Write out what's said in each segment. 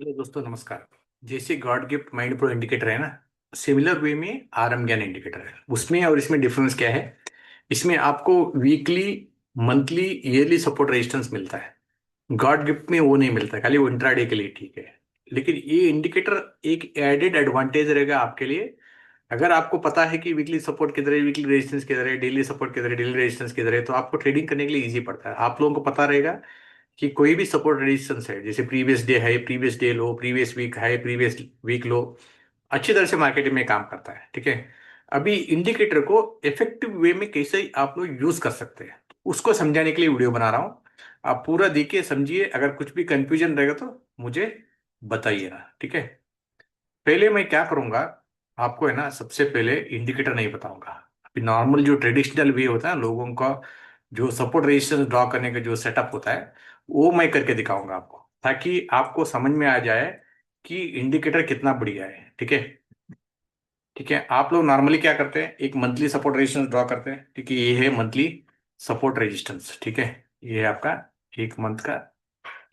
Hello दोस्तों, नमस्कार। जैसे God gift mind pro indicator है ना, सिमिलर वे में आरएम ज्ञान इंडिकेटर है। उसमें और इसमें डिफरेंस क्या है? इसमें आपको weekly, monthly, yearly support resistance मिलता है। गॉड गिफ्ट में वो नहीं मिलता, खाली वो इंट्राडे के लिए ठीक है। लेकिन ये इंडिकेटर एक एडेड एडवांटेज रहेगा आपके लिए। अगर आपको पता है कि वीकली सपोर्ट किधर है, वीकली रेजिस्टेंस किधर है, डेली सपोर्ट किधर है, डेली रेजिस्टेंस किधर है, तो आपको ट्रेडिंग करने के लिए इजी पड़ता है। आप लोगों को पता रहेगा कि कोई भी सपोर्ट रेजिस्टेंस है, जैसे previous day high, previous day low, previous week high, previous week low, अच्छी तरह से मार्केट में काम करता है। ठीक है। अभी इंडिकेटर को इफेक्टिव वे में कैसे आप लोग यूज कर सकते हैं, उसको समझाने के लिए वीडियो बना रहा हूँ। आप पूरा देखिए, समझिए। अगर कुछ भी कंफ्यूजन रहेगा तो मुझे बताइएगा। ठीक है। पहले मैं क्या करूंगा, आपको है ना, सबसे पहले इंडिकेटर नहीं बताऊंगा। अभी नॉर्मल जो ट्रेडिशनल वे होता है ना लोगों का, जो सपोर्ट रेजिस्टेंस ड्रॉ करने का जो सेटअप होता है, वो मैं करके दिखाऊंगा आपको, ताकि आपको समझ में आ जाए कि इंडिकेटर कितना बढ़िया है। ठीक है। ठीक है। आप लोग नॉर्मली क्या करते हैं, एक मंथली सपोर्ट रेजिस्टेंस ड्रॉ करते हैं। ठीक है, ये है मंथली सपोर्ट रेजिस्टेंस। ठीक है। ये है आपका एक मंथ का,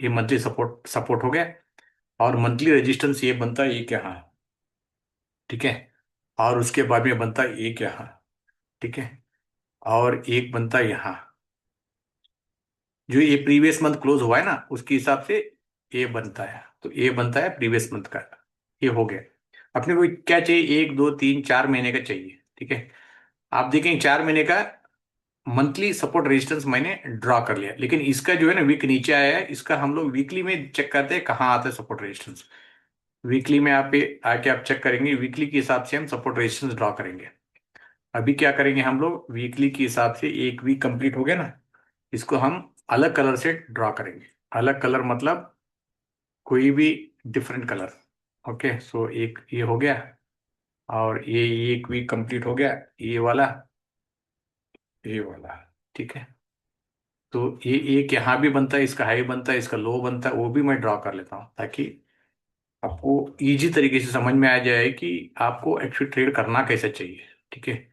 ये मंथली सपोर्ट सपोर्ट हो गया। और मंथली रेजिस्टेंस ये बनता है एक यहाँ। ठीक है। और उसके बाद में बनता है एक यहाँ। ठीक है। और एक बनता है यहाँ। जो ये प्रीवियस मंथ क्लोज हुआ है ना, उसके हिसाब से ये बनता है। तो ये बनता है प्रीवियस मंथ का। ये हो गया। अपने को क्या चाहिए, 1 2 3 4 महीने का चाहिए। ठीक है। आप देखेंगे 4 महीने का मंथली सपोर्ट रेजिस्टेंस मैंने ड्रॉ कर लिया, लेकिन इसका जो है ना वीक नीचे आया है। इसका हम लोग वीकली में चेक करते हैं कहाँ आता है सपोर्ट रेजिस्टेंस। वीकली में आप आके आप चेक करेंगे, वीकली के हिसाब से हम सपोर्ट रेजिस्टेंस ड्रॉ करेंगे। अभी क्या करेंगे हम लोग, वीकली के हिसाब से एक वीक कंप्लीट हो गया ना, इसको हम अलग कलर से ड्रॉ करेंगे। अलग कलर मतलब कोई भी डिफरेंट कलर। ओके, सो एक ये हो गया। और ये एक वीक कंप्लीट हो गया, ये वाला, ये वाला। ठीक है। तो ये एक यहाँ भी बनता है, इसका हाई बनता है, इसका लो बनता है, वो भी मैं ड्रॉ कर लेता हूँ, ताकि आपको इजी तरीके से समझ में आ जाए कि आपको एक्चुअली ट्रेड करना कैसे चाहिए। ठीक है।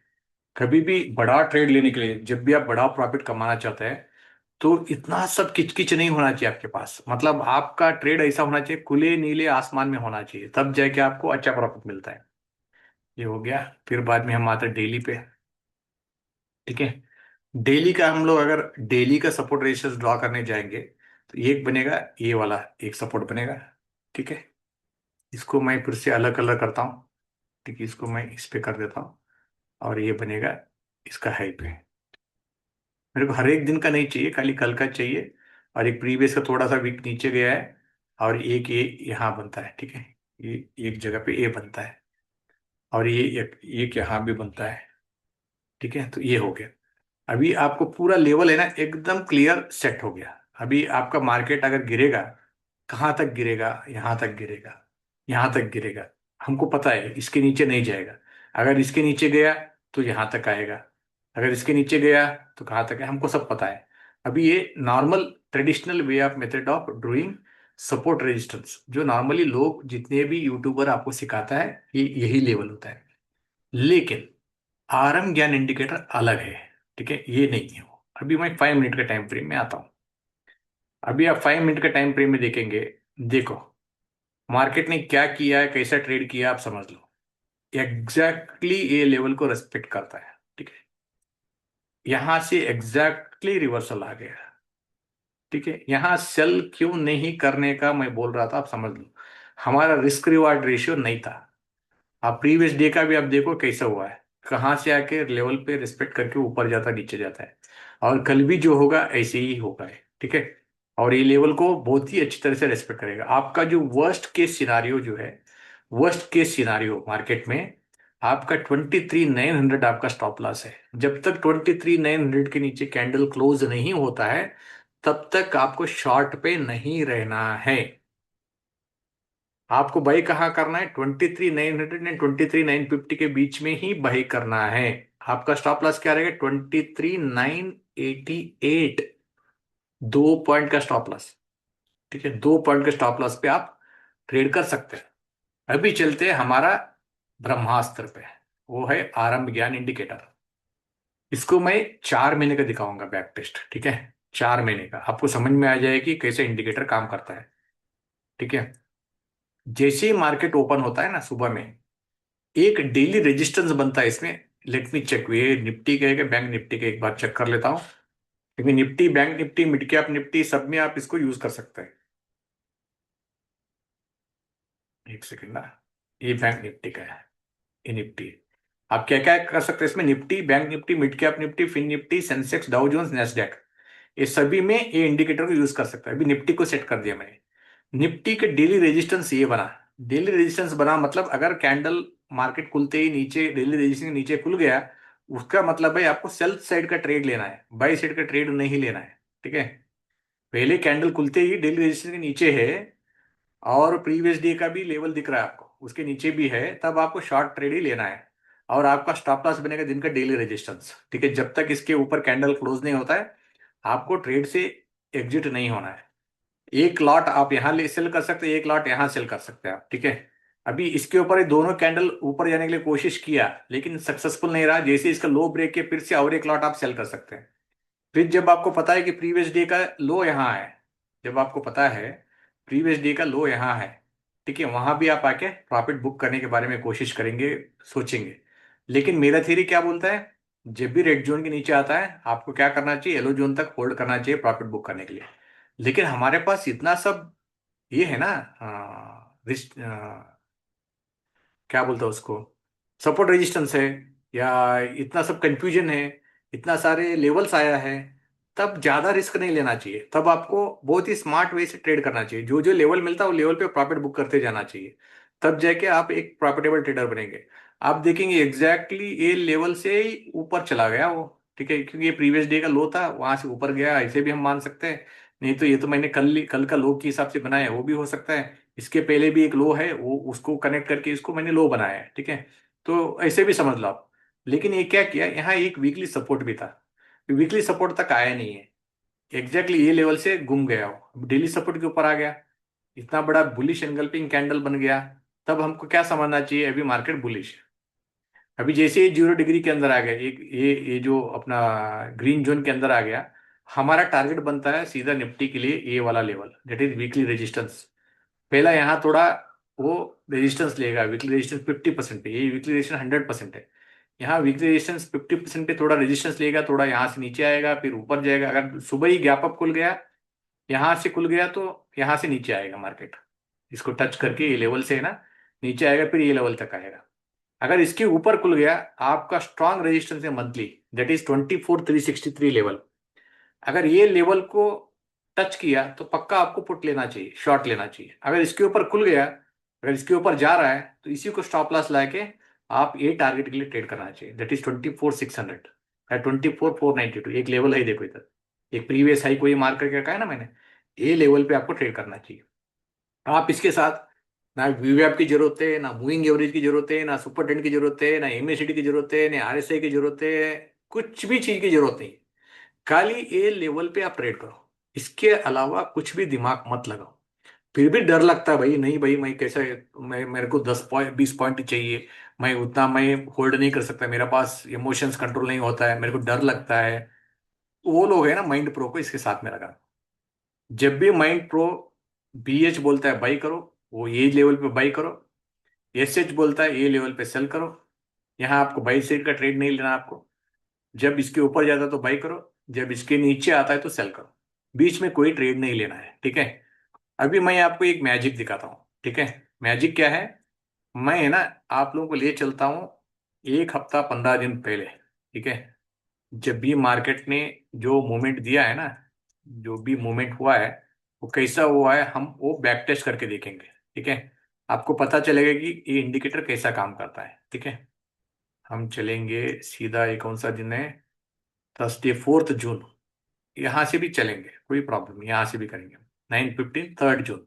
कभी भी बड़ा ट्रेड लेने के लिए, जब भी आप बड़ा प्रॉफिट कमाना चाहते हैं, तो इतना सब किचकिच नहीं होना चाहिए आपके पास। मतलब आपका ट्रेड ऐसा होना चाहिए, खुले नीले आसमान में होना चाहिए, तब जाके आपको अच्छा प्रॉफिट मिलता है। ये हो गया। फिर बाद में हम आते हैं डेली पे। ठीक है। डेली का हम लोग अगर डेली का सपोर्ट रेजिस्टेंस ड्रॉ करने जाएंगे, तो एक बनेगा, ये वाला एक सपोर्ट बनेगा। ठीक है। इसको मैं फिर से अलग कलर करता हूँ। ठीक है, इसको मैं इस पे कर देता हूँ। और ये बनेगा इसका हाई पे। मेरे को हर एक दिन का नहीं चाहिए, खाली कल का चाहिए। और एक प्रीवियस का थोड़ा सा वीक नीचे गया है। और एक ये यहाँ बनता है। ठीक है। ये एक जगह पे ये बनता है। और ये एक यहाँ भी बनता है। ठीक है। तो ये हो गया। अभी आपको पूरा लेवल है ना एकदम क्लियर सेट हो गया। अभी आपका मार्केट अगर गिरेगा, कहाँ तक गिरेगा, यहाँ तक गिरेगा, यहाँ तक गिरेगा। हमको पता है इसके नीचे नहीं जाएगा। अगर इसके नीचे गया तो यहाँ तक आएगा। अगर इसके नीचे गया तो कहाँ तक है, हमको सब पता है। अभी ये normal traditional way of method of drawing support resistance, जो नॉर्मली लोग जितने भी यूट्यूबर आपको सिखाता है, ये यही लेवल होता है। लेकिन आरएम ज्ञान इंडिकेटर अलग है। ठीक है, ये नहीं है वो। अभी मैं 5 मिनट का टाइम फ्रेम में आता हूँ। अभी आप 5 मिनट का टाइम फ्रेम में देखेंगे। देखो, मार्केट ने क्या किया है, कैसा ट्रेड किया, आप समझ लो। एग्जैक्टली ये लेवल को रेस्पेक्ट करता है। ठीक है। यहां से एग्जैक्टली रिवर्सल आ गया। ठीक है। यहां सेल क्यों नहीं करने का मैं बोल रहा था, आप समझ लो। हमारा रिस्क रिवार्ड रेशियो नहीं था। आप प्रीवियस डे का भी आप देखो कैसा हुआ है, कहाँ से आके लेवल पे रिस्पेक्ट करके ऊपर जाता नीचे जाता है। और कल भी जो होगा ऐसे ही होगा है। ठीक है। और ये लेवल को बहुत ही अच्छी तरह से रेस्पेक्ट करेगा। आपका जो वर्स्ट केस सिनारियो जो है, वर्स्ट केस सिनारियो मार्केट में, आपका 23,900 आपका स्टॉप लॉस है। जब तक 23,900 के नीचे कैंडल क्लोज नहीं होता है, तब तक आपको शॉर्ट पे नहीं रहना है। आपको बाई कहाँ करना है, 23,900 एंड 23,950 के बीच में ही बाई करना है। आपका स्टॉप लॉस क्या रहेगा, 23,988। 2 पॉइंट का स्टॉप लॉस। ठीक है, 2 पॉइंट के स्टॉप लॉस पे आप ट्रेड कर सकते हैं। अभी चलते हैं हमारा ब्रह्मास्त्र पे। वो है आरंभ ज्ञान इंडिकेटर। इसको मैं 4 महीने का दिखाऊंगा बैक टेस्ट। ठीक है। 4 महीने का आपको समझ में आ जाएगी कैसे इंडिकेटर काम करता है। ठीक है। जैसे ही मार्केट ओपन होता है ना सुबह में, एक डेली रेजिस्टेंस बनता है इसमें। लेट मी चेक, ये निफ्टी का है कि बैंक निफ्टी का, एक बार चेक कर लेता हूँ। क्योंकि Nifty, bank Nifty, mid cap Nifty, सब में आप इसको यूज कर सकते हैं। एक सेकंड ना, ये बैंक निफ्टी का है, ये निफ्टी। आप क्या क्या कर सकते हैं इसमें? Nifty, bank Nifty, mid cap Nifty, fin Nifty, Sensex, Dow Jones, Nasdaq, ये सभी में ये इंडिकेटर को यूज कर सकता है। अभी निफ्टी को सेट कर दिया मैंने। निफ्टी के डेली रेजिस्टेंस ये बना। डेली रेजिस्टेंस बना मतलब अगर कैंडल मार्केट खुलते ही नीचे, डेली रेजिस्टेंस के नीचे खुल गया, उसका मतलब है आपको सेल साइड का ट्रेड लेना है, बाई साइड का ट्रेड नहीं लेना है। ठीक है? पहले कैंडल खुलते ही डेली रेजिस्टेंस के नीचे है, और प्रीवियस डे का भी लेवल दिख रहा है आपको, उसके नीचे भी है, तब आपको शॉर्ट ट्रेड ही लेना है। और आपका स्टॉप लॉस बनेगा दिन का डेली रेजिस्टेंस। ठीक है? जब तक इसके ऊपर कैंडल क्लोज नहीं होता है, आपको ट्रेड से एग्जिट नहीं होना है। एक लॉट आप यहाँ ले सेल कर सकते हैं, एक लॉट यहाँ सेल कर सकते हैं आप। ठीक है? अभी इसके ऊपर ये दोनों कैंडल ऊपर जाने के लिए कोशिश किया, लेकिन सक्सेसफुल नहीं रहा। जैसे इसका लो ब्रेक किया, फिर से और एक लॉट आप सेल कर सकते हैं। फिर जब आपको पता है कि प्रीवियस डे का लो यहाँ है, जब आपको पता है प्रीवियस डे का लो यहाँ है, ठीक है, वहां भी आप आके प्रॉफिट बुक करने के बारे में कोशिश करेंगे, सोचेंगे। लेकिन मेरा थ्योरी क्या बोलता है? जब भी रेड जोन के नीचे आता है, आपको क्या करना चाहिए? येलो जोन तक होल्ड करना चाहिए प्रॉफिट बुक करने के लिए। लेकिन हमारे पास इतना सब ये है ना, रिस्ट, क्या बोलते हैं उसको, सपोर्ट रेजिस्टेंस है, या इतना सब कंफ्यूजन है, इतना सारे लेवल्स आया है, तब ज्यादा रिस्क नहीं लेना चाहिए। तब आपको बहुत ही स्मार्ट वे से ट्रेड करना चाहिए। जो जो लेवल मिलता है वो लेवल पे प्रॉफिट बुक करते जाना चाहिए। तब जाके आप एक प्रॉफिटेबल ट्रेडर बनेंगे। आप देखेंगे एग्जैक्टली ये लेवल से ही ऊपर चला गया वो। ठीक है? क्योंकि ये प्रीवियस डे का लो था, वहां से ऊपर गया, ऐसे भी हम मान सकते हैं। नहीं तो ये तो मैंने कल का लो के हिसाब से बनाया है, वो भी हो सकता है। इसके पहले भी एक लो है, वो उसको कनेक्ट करके इसको मैंने लो बनाया है। ठीक है? तो ऐसे भी समझ लो आप। लेकिन ये क्या किया, यहाँ एक वीकली सपोर्ट भी था, वीकली सपोर्ट तक आया नहीं है, एग्जैक्टली ये लेवल से घूम गया वो, डेली सपोर्ट के ऊपर आ गया, इतना बड़ा बुलिश एंगल्पिंग कैंडल बन गया। तब हमको क्या समझना चाहिए? अभी मार्केट बुलिश है। अभी जैसे ही 0 डिग्री के अंदर आ गया, एक ये जो अपना ग्रीन जोन के अंदर आ गया, हमारा टारगेट बनता है सीधा निफ्टी के लिए ये वाला level, that is weekly resistance. पहला यहाँ थोड़ा वो रेजिस्टेंस लेगा, वीकली रेजिस्टेंस 50% पे, ये वीकली रेजिस्टेंस 100% है। यहाँ वीकली रेजिस्टेंस 50% पे थोड़ा रेजिस्टेंस लेगा, थोड़ा यहाँ से नीचे आएगा, फिर ऊपर जाएगा। अगर सुबह ही गैप अप खुल गया, यहाँ से खुल गया, तो यहाँ से नीचे आएगा मार्केट, इसको टच करके ये लेवल से है ना, नीचे आएगा, फिर ये लेवल तक आएगा। अगर इसके ऊपर खुल गया, आपका स्ट्रॉन्ग रेजिस्टेंस है मंथली, दैट इज 24,363 लेवल। अगर ये लेवल को टच किया तो पक्का आपको पुट लेना चाहिए, शॉर्ट लेना चाहिए। अगर इसके ऊपर खुल गया, अगर इसके ऊपर जा रहा है, तो इसी को स्टॉप लॉस लाके आप ये टारगेट के लिए ट्रेड करना चाहिए, दैट इज 24,600 या 24,492। एक लेवल है, देखो इधर, एक प्रीवियस हाई को ये मार्क करके रखा है ना मैंने, ये लेवल पे आपको ट्रेड करना चाहिए। आप इसके साथ ना वीवैप की जरूरत है, ना मूविंग एवरेज की जरूरत है, ना सुपर टेंड की जरूरत है, ना एमएसिडी की जरूरत है, ना आरएसआई की जरूरत है, कुछ भी चीज की जरूरत नहीं। खाली ए लेवल पे आप ट्रेड करो, इसके अलावा कुछ भी दिमाग मत लगाओ। फिर भी डर लगता है भाई, नहीं भाई मैं कैसे, मैं मेरे को 10 पॉइंट 20 पॉइंट ही चाहिए, मैं उतना मैं होल्ड नहीं कर सकता, मेरे पास इमोशंस कंट्रोल नहीं होता है, मेरे को डर लगता है। वो लोग है ना माइंड प्रो को इसके साथ में लगा। जब भी माइंड प्रो बीएच बोलता है बाई करो, वो ये लेवल पे बाई करो। एसएच बोलता है ये लेवल पे सेल करो। यहाँ आपको बाई साइड का ट्रेड नहीं लेना आपको। जब इसके ऊपर जाता है तो बाई करो, जब इसके नीचे आता है तो सेल करो। बीच में कोई ट्रेड नहीं लेना है। ठीक है? अभी मैं आपको एक मैजिक दिखाता हूँ। ठीक है? मैजिक क्या है? मैं है ना, आप लोगों को ले चलता हूँ 1 हफ्ता 15 दिन पहले। ठीक है? जब भी मार्केट ने जो मूवमेंट दिया है ना, जो भी मूवमेंट हुआ है, वो कैसा हुआ है, हम वो बैक टेस्ट करके देखेंगे। ठीक है? आपको पता चलेगा कि ये इंडिकेटर कैसा काम करता है। ठीक है? हम चलेंगे सीधा, ये कौन सा दिन है? थर्सडे 4 जून। यहाँ से भी चलेंगे, कोई प्रॉब्लम नहीं, यहाँ से भी करेंगे। 9/15 3 जून,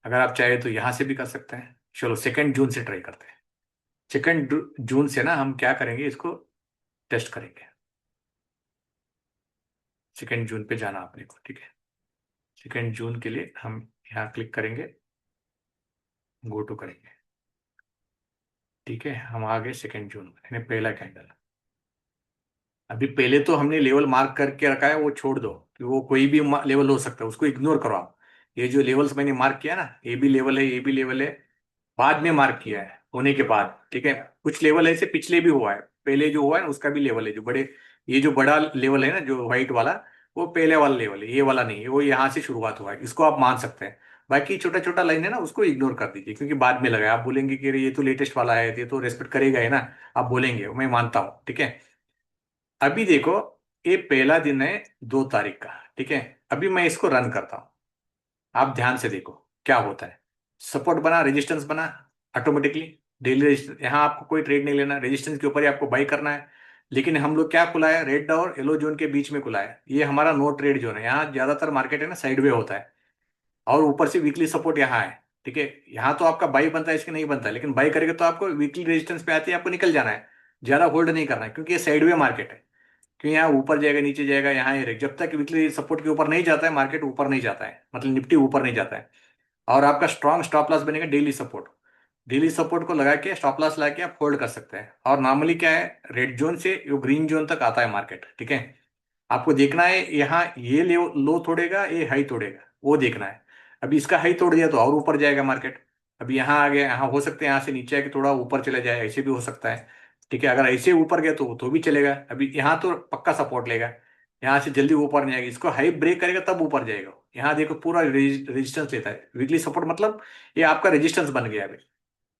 अगर आप चाहे तो यहाँ से भी कर सकते हैं। चलो 2 जून से ट्राई करते हैं। 2 जून से ना हम क्या करेंगे, इसको टेस्ट करेंगे। 2 जून पे जाना आपने को। ठीक है? 2 जून के लिए हम यहाँ क्लिक करेंगे, गो टू करेंगे। ठीक है? हम आ गए 2 जून, यानी पहला कैंडल। अभी पहले तो हमने लेवल मार्क करके रखा है, वो छोड़ दो कि वो कोई भी लेवल हो सकता है, उसको इग्नोर करो आप। ये जो लेवल्स मैंने मार्क किया ना, ये भी लेवल है, ये भी लेवल है, बाद में मार्क किया है होने के बाद, ठीक है। कुछ लेवल ऐसे पिछले भी हुआ है, पहले जो हुआ है ना उसका भी लेवल है, जो बड़े, ये जो बड़ा लेवल है ना जो व्हाइट वाला, वो पहले वाला लेवल है, ये वाला नहीं है, वो यहाँ से शुरुआत हुआ है, इसको आप मान सकते हैं। बाकी छोटा छोटा लाइन है ना उसको इग्नोर कर दीजिए, क्योंकि बाद में लगा है, आप बोलेंगे कि अरे ये तो लेटेस्ट वाला है, ये तो रेस्पेक्ट करेगा है ना, आप बोलेंगे, मैं मानता हूँ, ठीक है। अभी देखो, ये पहला दिन है 2 तारीख का, ठीक है। अभी मैं इसको रन करता हूँ, आप ध्यान से देखो क्या होता है। सपोर्ट बना, रेजिस्टेंस बना, ऑटोमेटिकली डेली रेजिस्टेंस, यहाँ आपको कोई ट्रेड नहीं लेना, रेजिस्टेंस के ऊपर ही आपको बाई करना है। लेकिन हम लोग क्या खुला है, रेड और येलो जोन के बीच में खुला है, ये हमारा नो ट्रेड जोन है। यहाँ ज्यादातर मार्केट है ना साइडवे होता है, और ऊपर से वीकली सपोर्ट यहाँ है, ठीक है। यहाँ तो आपका बाई बनता है, इसके नहीं बनता है, लेकिन बाई करेगा तो आपको वीकली रेजिस्टेंस पे आती है, आपको निकल जाना है, ज्यादा होल्ड नहीं करना है, क्योंकि ये साइडवे मार्केट है। क्योंकि यहाँ ऊपर जाएगा नीचे जाएगा, यहाँ ये जब तक वीकली सपोर्ट के ऊपर नहीं जाता है, मार्केट ऊपर नहीं जाता है, मतलब निफ्टी ऊपर नहीं जाता है। और आपका स्ट्रॉन्ग स्टॉप लॉस बनेगा डेली सपोर्ट, डेली सपोर्ट को लगा के स्टॉप लॉस लगा के आप होल्ड कर सकते हैं। और नॉर्मली क्या है, रेड जोन से यो ग्रीन जोन तक आता है मार्केट, ठीक है। आपको देखना है यहाँ ये लो तोड़ेगा, ये हाई तोड़ेगा, वो देखना है। अभी इसका हाई तोड़ दिया तो और ऊपर जाएगा मार्केट। अभी यहाँ आ गया, यहाँ हो सकता है यहाँ से नीचे आके थोड़ा ऊपर चले जाए, ऐसे भी हो सकता है, ठीक है। अगर ऐसे ऊपर गया तो भी चलेगा। अभी यहाँ तो पक्का सपोर्ट लेगा, यहाँ से जल्दी ऊपर नहीं आएगा, इसको हाई ब्रेक करेगा तब ऊपर जाएगा। यहाँ देखो पूरा रेजिस्टेंस लेता है, वीकली सपोर्ट मतलब ये आपका रेजिस्टेंस बन गया अभी।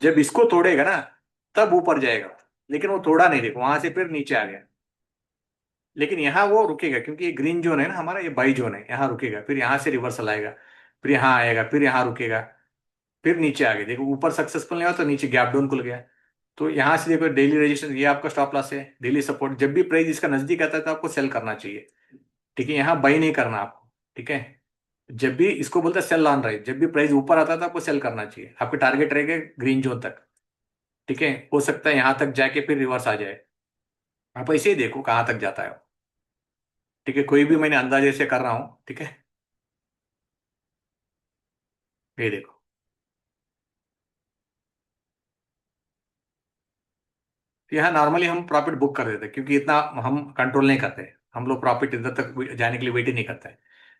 जब इसको तोड़ेगा ना तब ऊपर जाएगा, लेकिन वो तोड़ा नहीं, देखो वहां से फिर नीचे आ गया। लेकिन यहाँ वो रुकेगा, क्योंकि ये ग्रीन जोन है ना हमारा, ये बाई जोन है, यहाँ रुकेगा, फिर यहाँ से रिवर्सल आएगा, फिर यहाँ आएगा, फिर यहाँ रुकेगा, फिर नीचे आ गया। देखो ऊपर सक्सेसफुल नहीं हुआ तो नीचे गैप डाउन खुल गया। तो यहाँ से देखो डेली रेजिस्टेंस, ये आपका स्टॉप लॉस है, डेली सपोर्ट। जब भी प्राइस इसका नजदीक आता है तो आपको सेल करना चाहिए, ठीक है। यहाँ बाई नहीं करना आपको, ठीक है। जब भी इसको बोलते हैं सेल ऑन राइट, जब भी प्राइस ऊपर आता है तो आपको सेल करना चाहिए, आपका टारगेट रहेगा ग्रीन जोन तक, ठीक है। हो सकता है यहाँ तक जाके फिर रिवर्स आ जाए, आप ऐसे ही देखो कहाँ तक जाता है वो, ठीक है। कोई भी मैंने अंदाजे से कर रहा हूँ, ठीक है। ये देखो, यहाँ नॉर्मली हम प्रॉफिट बुक कर देते हैं, क्योंकि इतना हम कंट्रोल नहीं करते, हम लोग प्रॉफिट इधर तक जाने के लिए वेट ही नहीं करते हैं।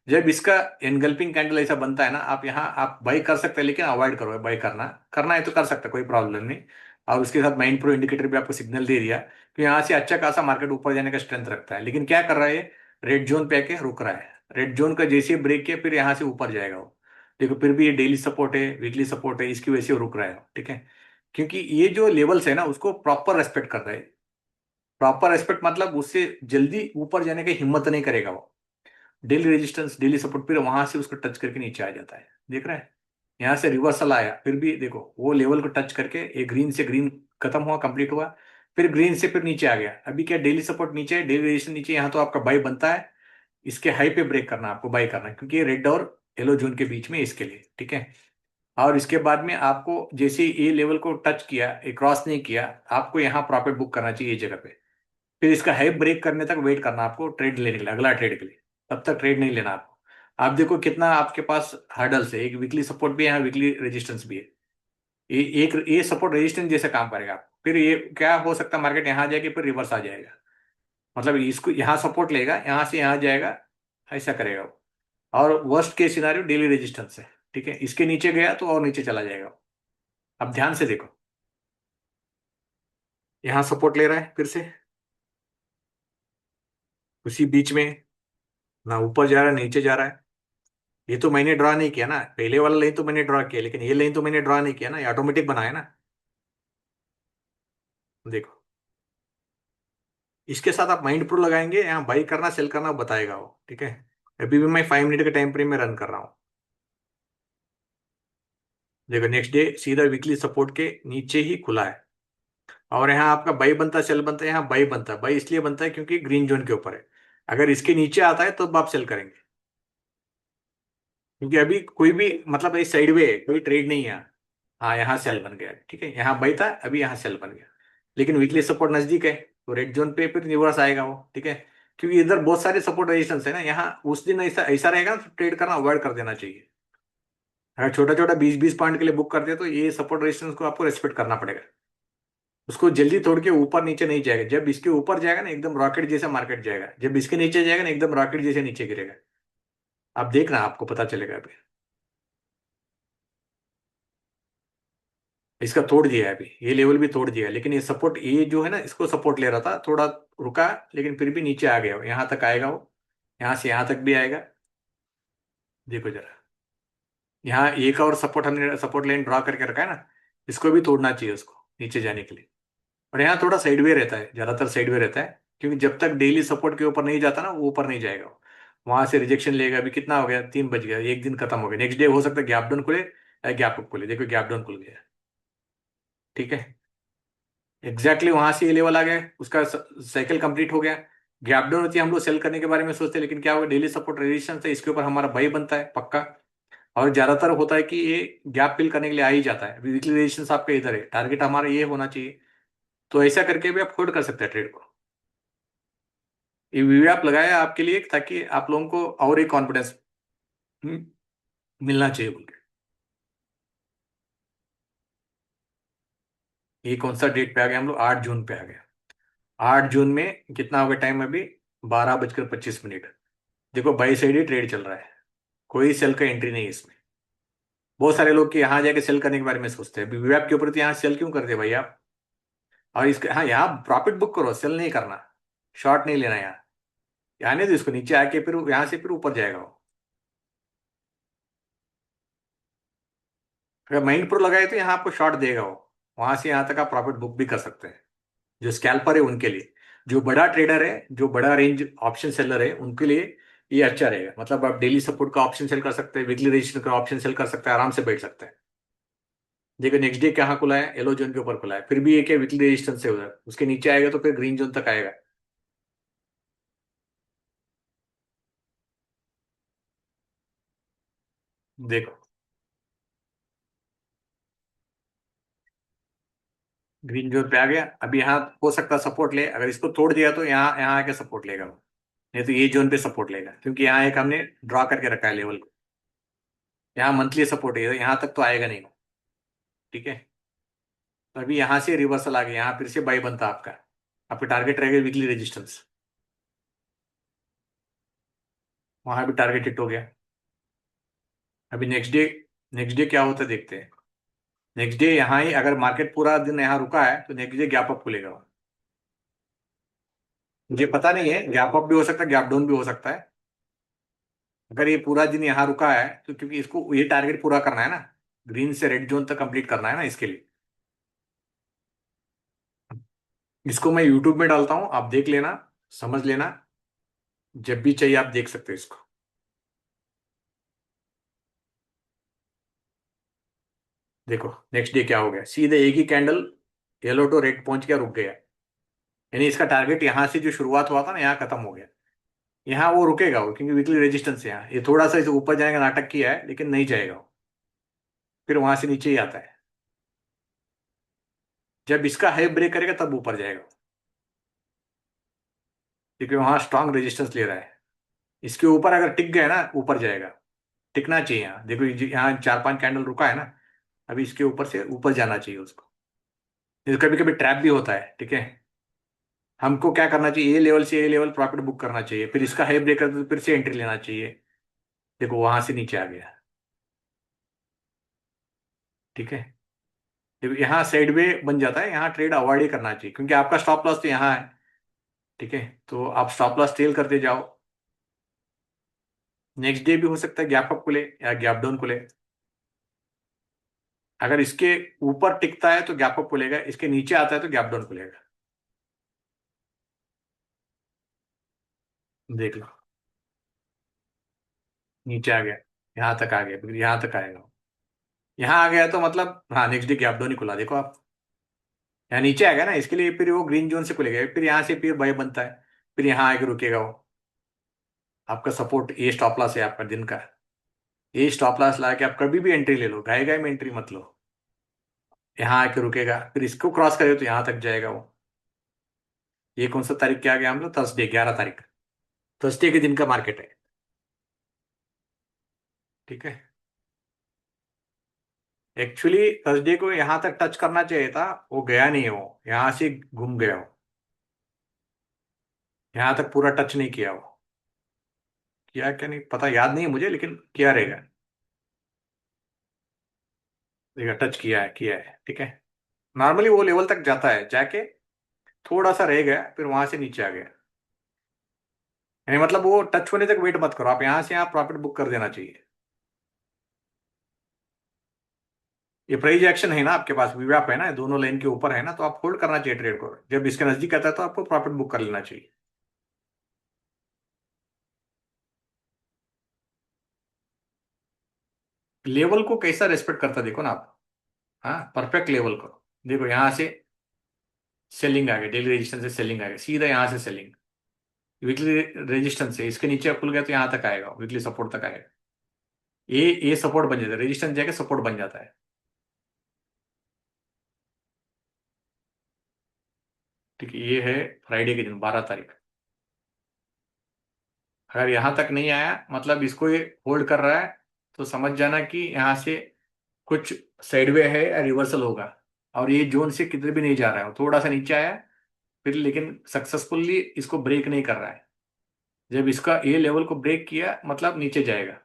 जब इसका एनगल्पिंग कैंडल ऐसा बनता है ना, आप यहाँ आप बाई कर सकते हैं, लेकिन अवॉइड करो बाई करना। करना है तो कर सकते हैं, कोई प्रॉब्लम नहीं। और उसके साथ माइंड प्रो इंडिकेटर भी आपको सिग्नल दे दिया कि यहाँ से अच्छा खासा मार्केट ऊपर जाने का स्ट्रेंथ रखता है। लेकिन क्या कर रहा है, रेड जोन पे आके रुक रहा है, रेड जोन का जैसे ब्रेक किया फिर यहाँ से ऊपर जाएगा वो। देखो फिर भी ये डेली सपोर्ट है, वीकली सपोर्ट है, इसकी वजह से वो रुक रहा है, ठीक है। क्योंकि ये जो लेवल्स है ना उसको प्रॉपर रेस्पेक्ट करता है। प्रॉपर रेस्पेक्ट मतलब उससे जल्दी ऊपर जाने की हिम्मत नहीं करेगा वो। डेली रेजिस्टेंस, डेली सपोर्ट, फिर वहां से उसको टच करके नीचे आ जाता है, देख रहे हैं। यहाँ से रिवर्सल आया, फिर भी देखो वो लेवल को टच करके ये ग्रीन से ग्रीन खत्म हुआ, कंप्लीट हुआ, फिर ग्रीन से फिर नीचे आ गया। अभी क्या डेली सपोर्ट नीचे है, डेली रेजिस्टेंस नीचे, यहाँ तो आपका बाई बनता है। इसके हाई पे ब्रेक करना है आपको, बाई करना है, क्योंकि ये रेड और येलो जोन के बीच में है, इसके लिए, ठीक है। और इसके बाद में आपको जैसे ये लेवल को टच किया, ये क्रॉस नहीं किया, आपको यहाँ प्रॉफिट बुक करना चाहिए ये जगह पे। फिर इसका हाई ब्रेक करने तक वेट करना आपको, ट्रेड लेने के लिए, अगला ट्रेड के लिए। तब तक ट्रेड नहीं लेना आपको। आप देखो कितना आपके पास हर्डल्स है, एक वीकली सपोर्ट भी है यहाँ, वीकली रेजिस्टेंस भी है। ये एक ये सपोर्ट रेजिस्टेंस जैसे काम करेगा आपको। फिर ये क्या हो सकता है, मार्केट यहाँ जाके फिर रिवर्स आ जाएगा, मतलब इसको यहाँ सपोर्ट लेगा, यहाँ से यहाँ जाएगा, ऐसा करेगा वो। और worst case scenario daily resistance है, ठीक है। इसके नीचे गया तो और नीचे चला जाएगा वो। अब ध्यान से देखो, यहाँ सपोर्ट ले रहा है फिर से, उसी बीच में, ना ऊपर जा रहा है नीचे जा रहा है। ये तो मैंने ड्रा नहीं किया ना, पहले वाला लाइन तो मैंने ड्रा किया, लेकिन ये लाइन तो मैंने ड्रा नहीं किया ना, ये ऑटोमेटिक बनाया ना। देखो, इसके साथ आप माइंड प्रो लगाएंगे, यहाँ बाई करना सेल करना बताएगा वो, ठीक है। अभी भी मैं 5 मिनट के टाइम फ्रेम में रन कर रहा हूँ। देखो नेक्स्ट डे सीधा वीकली सपोर्ट के नीचे ही खुला है, और यहाँ आपका बाई बनता है सेल बनता है, यहाँ बाई बनता है, बाई इसलिए बनता है क्योंकि ग्रीन जोन के ऊपर है। अगर इसके नीचे आता है तो आप सेल करेंगे, क्योंकि अभी कोई भी मतलब ये साइडवे है, कोई ट्रेड नहीं है। हाँ यहाँ सेल बन गया, ठीक है, यहाँ बाई था, अभी यहाँ सेल बन गया। लेकिन वीकली सपोर्ट नजदीक है, तो रेड जोन पे फिर रिवर्स आएगा वो, ठीक है। क्योंकि इधर बहुत सारे सपोर्ट रेजिस्टेंस है ना, यहाँ उस दिन ऐसा ऐसा रहेगा तो ट्रेड करना अवॉइड कर देना चाहिए। अगर छोटा छोटा 20-20 पॉइंट के लिए बुक करते हैं तो ये सपोर्ट रेजिस्टेंस को आपको रेस्पेक्ट करना पड़ेगा। उसको जल्दी तोड़ के ऊपर नीचे नहीं जाएगा, जब इसके ऊपर जाएगा ना एकदम रॉकेट जैसा मार्केट जाएगा, जब इसके नीचे जाएगा ना एकदम रॉकेट जैसे नीचे गिरेगा। आप देखना, आपको पता चलेगा अभी। इसका तोड़ दिया है, अभी ये लेवल भी तोड़ दिया है, लेकिन ये सपोर्ट, ये जो है ना इसको सपोर्ट ले रहा था, थोड़ा रुका, लेकिन फिर भी नीचे आ गया वो, यहाँ तक आएगा वो, यहाँ से यहाँ तक भी आएगा। देखो जरा, यहाँ एक और सपोर्ट हमने सपोर्ट लाइन ड्रॉ करके रखा है ना, इसको भी तोड़ना चाहिए उसको नीचे जाने के लिए। और यहाँ थोड़ा साइडवे रहता है, ज्यादातर साइडवे रहता है, क्योंकि जब तक डेली सपोर्ट के ऊपर नहीं जाता ना, वो ऊपर नहीं जाएगा वो। वहां से रिजेक्शन लेगा। अभी कितना हो गया, 3 बज गया, एक दिन खत्म हो गया। नेक्स्ट डे हो सकता है गैप डाउन खुले या गैप अप खुले। देखो गैप डाउन खुल गया। ठीक है, एग्जैक्टली वहां से ये लेवल आ गया, उसका साइकिल कंप्लीट हो गया। गैप डाउन होती है, हम लोग सेल करने के बारे में सोचते हैं, लेकिन क्या होगा, डेली सपोर्ट रेजिस्टेंस है, इसके ऊपर हमारा बाई बनता है पक्का। और ज्यादातर होता है कि ये गैप फिल करने के लिए आ ही जाता है। वीकली रेजिस्टेंस आपका इधर है, टारगेट हमारा ये होना चाहिए। तो ऐसा करके भी आप होल्ड कर सकते हैं ट्रेड को। ये वीवैप लगाया आपके लिए ताकि आप लोगों को और एक कॉन्फिडेंस मिलना चाहिए बोल के। ये कौन सा डेट पे आ गया, हम लोग 8 जून पे आ गए। 8 जून में कितना हो गया टाइम अभी, 12:25। देखो बाई साइड ही ट्रेड चल रहा है, कोई सेल का एंट्री नहीं है इसमें। बहुत सारे लोग कि यहाँ जाके सेल करने के बारे में सोचते हैं, वीवैप के ऊपर, तो यहाँ सेल क्यों करते हैं भाई आप। और इसके, हाँ यहाँ प्रॉफिट बुक करो, सेल नहीं करना, शॉर्ट नहीं लेना यहाँ। यहाँ नहीं तो इसको नीचे आके फिर यहाँ से फिर ऊपर जाएगा वो। अगर माइंड प्रो लगाए तो यहाँ आपको शॉर्ट देगा वो, वहां से यहाँ तक आप प्रॉफिट बुक भी कर सकते हैं। जो स्कैल्पर है उनके लिए, जो बड़ा ट्रेडर है, जो बड़ा रेंज ऑप्शन सेलर है, उनके लिए ये अच्छा रहेगा। मतलब आप डेली सपोर्ट का ऑप्शन सेल कर सकते हैं, वीकली रजिस्टर का ऑप्शन सेल कर सकते हैं, आराम से बैठ सकते हैं। देखो नेक्स्ट डे कहाँ खुला है, येलो जोन के ऊपर खुला है, फिर भी एक है वीकली रेजिस्टेंस है उधर, उसके नीचे आएगा तो फिर ग्रीन जोन तक आएगा। देखो ग्रीन जोन पे आ गया, अभी यहाँ हो सकता है सपोर्ट ले, अगर इसको तोड़ दिया तो यहाँ यहाँ आके सपोर्ट लेगा वो। नहीं तो ये जोन पे सपोर्ट लेगा, क्योंकि यहाँ एक हमने ड्रॉ करके रखा है लेवल को। यहाँ मंथली सपोर्ट है, यहाँ तक तो आएगा नहीं वो। ठीक है, तो अभी यहाँ से रिवर्सल आ गया, यहाँ फिर से बाई बनता आपका। आपका टारगेट रहेगा वीकली रेजिस्टेंस, वहां भी टारगेट हिट हो गया। अभी नेक्स्ट डे क्या होता है देखते हैं। नेक्स्ट डे यहाँ ही अगर मार्केट पूरा दिन यहाँ रुका है तो नेक्स्ट डे गैप अप खुलेगा। मुझे पता नहीं है, गैप अप भी हो सकता है, गैप डाउन भी हो सकता है। अगर ये पूरा दिन यहाँ रुका है तो क्योंकि इसको ये टारगेट पूरा करना है ना, ग्रीन से रेड जोन तक कंप्लीट करना है ना, इसके लिए। इसको मैं यूट्यूब में डालता हूँ, आप देख लेना, समझ लेना, जब भी चाहिए आप देख सकते हो इसको। देखो नेक्स्ट डे क्या हो गया, सीधे एक ही कैंडल येलो टू रेड पहुंच गया, रुक गया। यानी इसका टारगेट यहाँ से जो शुरुआत हुआ था ना, यहाँ खत्म हो गया। यहाँ वो रुकेगा वो, क्योंकि वीकली रेजिस्टेंस है यहाँ, ये थोड़ा सा इसे ऊपर जाने का नाटक किया है, लेकिन नहीं जाएगा वो, फिर वहां से नीचे ही आता है। जब इसका हाई ब्रेक करेगा तब ऊपर जाएगा, क्योंकि वहां स्ट्रांग रेजिस्टेंस ले रहा है। इसके ऊपर अगर टिक गया ना, ऊपर जाएगा। टिकना चाहिए यहाँ, देखो यहाँ 4-5 कैंडल रुका है ना, अभी इसके ऊपर से ऊपर जाना चाहिए उसको। कभी कभी ट्रैप भी होता है, ठीक है। हमको क्या करना चाहिए, ये लेवल से ये लेवल प्रॉफिट बुक करना चाहिए, फिर इसका हाई ब्रेक करते तो फिर से एंट्री लेना चाहिए। देखो वहां से नीचे आ गया। ठीक है, देखो यहाँ साइड वे बन जाता है, यहाँ ट्रेड अवॉइड ही करना चाहिए, क्योंकि आपका स्टॉप लॉस तो यहाँ है। ठीक है, तो आप स्टॉप लॉस टेल करते जाओ। नेक्स्ट डे भी हो सकता है गैप अप खुले या गैप डाउन खुले। अगर इसके ऊपर टिकता है तो गैप अप खुलेगा, इसके नीचे आता है तो गैप डाउन खुलेगा। देख लो, नीचे आ गया, यहाँ तक आ गया, फिर यहाँ तक आएगा। यहाँ आ गया तो मतलब हाँ, नेक्स्ट डे गैप डाउन ही खुला, देखो आप। यहाँ नीचे आएगा ना, इसके लिए फिर वो ग्रीन जोन से खुलेगा, फिर यहाँ से फिर बाय बनता है, फिर यहाँ आके रुकेगा वो। आपका सपोर्ट ये स्टॉप लॉस है आपका दिन का। ये स्टॉप लॉस ला के आप कभी भी एंट्री ले लो, गाय गाय में एंट्री मत लो। यहाँ आके रुकेगा, फिर इसको क्रॉस करे तो यहाँ तक जाएगा वो। ये कौन सा तारीख क्या आ गया हम लोग, थर्सडे, 11 तारीख। थर्सडे के दिन का मार्केट है। ठीक है, एक्चुअली थर्सडे को यहाँ तक टच करना चाहिए था, वो गया नहीं है, वो यहाँ से घूम गया वो। यहाँ तक पूरा टच नहीं किया वो। किया क्या नहीं पता, याद नहीं है मुझे, लेकिन किया रहेगा। देखा, टच किया है, ठीक है। नॉर्मली वो लेवल तक जाता है, जाके थोड़ा सा रह गया, फिर वहां से नीचे आ गया। यानी मतलब वो टच होने तक वेट मत करो, आप यहां से यहाँ प्रॉफिट बुक कर देना चाहिए। ये प्राइज एक्शन है ना आपके पास, वीवैप है ना, दोनों लाइन के ऊपर है ना, तो आप होल्ड करना चाहिए ट्रेड को। जब इसके नजदीक आता है तो आपको प्रॉफिट बुक कर लेना चाहिए। लेवल को कैसा रेस्पेक्ट करता है, देखो ना आप। हाँ, परफेक्ट लेवल को। देखो यहाँ से सेलिंग आ गई, डेली रेजिस्टेंस से सेलिंग आ गई, सीधा यहाँ से सेलिंग। वीकली रेजिस्टेंस से इसके नीचे खुल गया तो यहाँ तक आएगा, वीकली सपोर्ट तक आएगा। ये सपोर्ट बन जाता है, रेजिस्टेंस जाके सपोर्ट बन जाता है। ठीक है, ये है फ्राइडे के दिन 12 तारीख। अगर यहाँ तक नहीं आया, मतलब इसको ये होल्ड कर रहा है, तो समझ जाना कि यहाँ से कुछ साइडवे है या रिवर्सल होगा। और ये जोन से किधर भी नहीं जा रहा है, वो थोड़ा सा नीचे आया, फिर लेकिन सक्सेसफुली इसको ब्रेक नहीं कर रहा है। जब इसका ये लेवल को ब्रेक किया, मतलब नीचे जाएगा।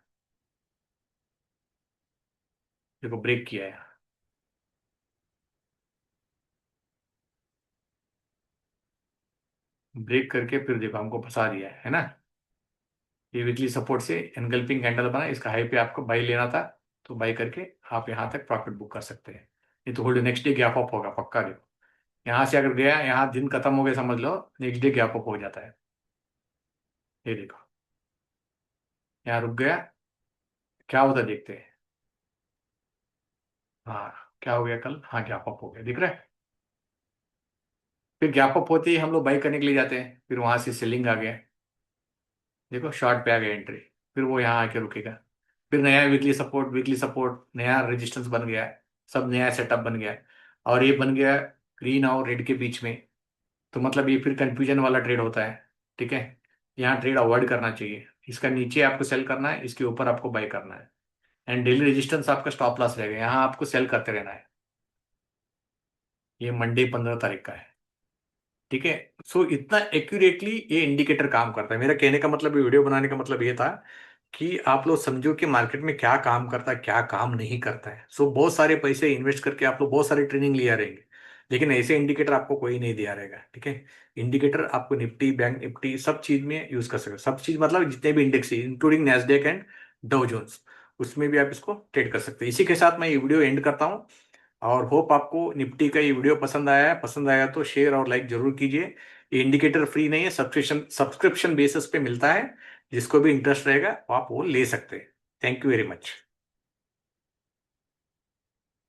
देखो ब्रेक किया है, ब्रेक करके फिर देखो हमको फंसा दिया है ना। ये वीकली सपोर्ट से एनगल्पिंग कैंडल बना, इसका हाई पे आपको बाई लेना था, तो बाई करके आप यहाँ तक प्रॉफिट बुक कर सकते हैं। नहीं तो hold, next day gap up होगा पक्का। देखो यहाँ से अगर गया, यहाँ दिन खत्म हो गया समझ लो, नेक्स्ट डे गैप अप हो जाता है। ये देखो, यहाँ रुक गया, क्या होता है देखते हैं। हाँ, क्या हो गया कल, हाँ गैप अप हो गया, दिख रहा है। फिर गैप अप होते ही हम लोग बाई करने के लिए जाते हैं, फिर वहां से सेलिंग आ गया। देखो शॉर्ट पे आ गया एंट्री, फिर वो यहाँ आके रुकेगा। फिर नया वीकली सपोर्ट, नया रेजिस्टेंस बन गया है, सब नया सेटअप बन गया है। और ये बन गया ग्रीन और रेड के बीच में, तो मतलब ये फिर कंफ्यूजन वाला ट्रेड होता है। ठीक है, यहाँ ट्रेड अवॉइड करना चाहिए। इसका नीचे आपको सेल करना है, इसके ऊपर आपको बाय करना है। एंड डेली रेजिस्टेंस आपका स्टॉप लॉस रहेगा, यहाँ आपको सेल करते रहना है। ये मंडे 15 तारीख का है। ठीक है। सो इतना एक्यूरेटली ये इंडिकेटर काम करता है। मेरा कहने का मतलब, ये वीडियो बनाने का मतलब ये था कि आप लोग समझो कि मार्केट में क्या काम करता है, क्या काम नहीं करता है। सो बहुत सारे पैसे इन्वेस्ट करके आप लोग बहुत सारी ट्रेनिंग लिया रहेंगे, लेकिन ऐसे इंडिकेटर आपको कोई नहीं दिया रहेगा। ठीक है, इंडिकेटर आपको निफ्टी, बैंक निफ्टी, सब चीज में यूज कर सकते हो। सब चीज मतलब जितने भी इंडेक्स है, including Nasdaq and Dow Jones, उसमें भी आप इसको ट्रेड कर सकते हैं। इसी के साथ मैं ये वीडियो एंड करता हूँ। और होप आपको निफ्टी का ये वीडियो पसंद आया है। पसंद आया तो शेयर और लाइक जरूर कीजिए। ये इंडिकेटर फ्री नहीं है, सब्सक्रिप्शन बेसिस पे मिलता है। जिसको भी इंटरेस्ट रहेगा वो आप वो ले सकते हैं। Thank you very much.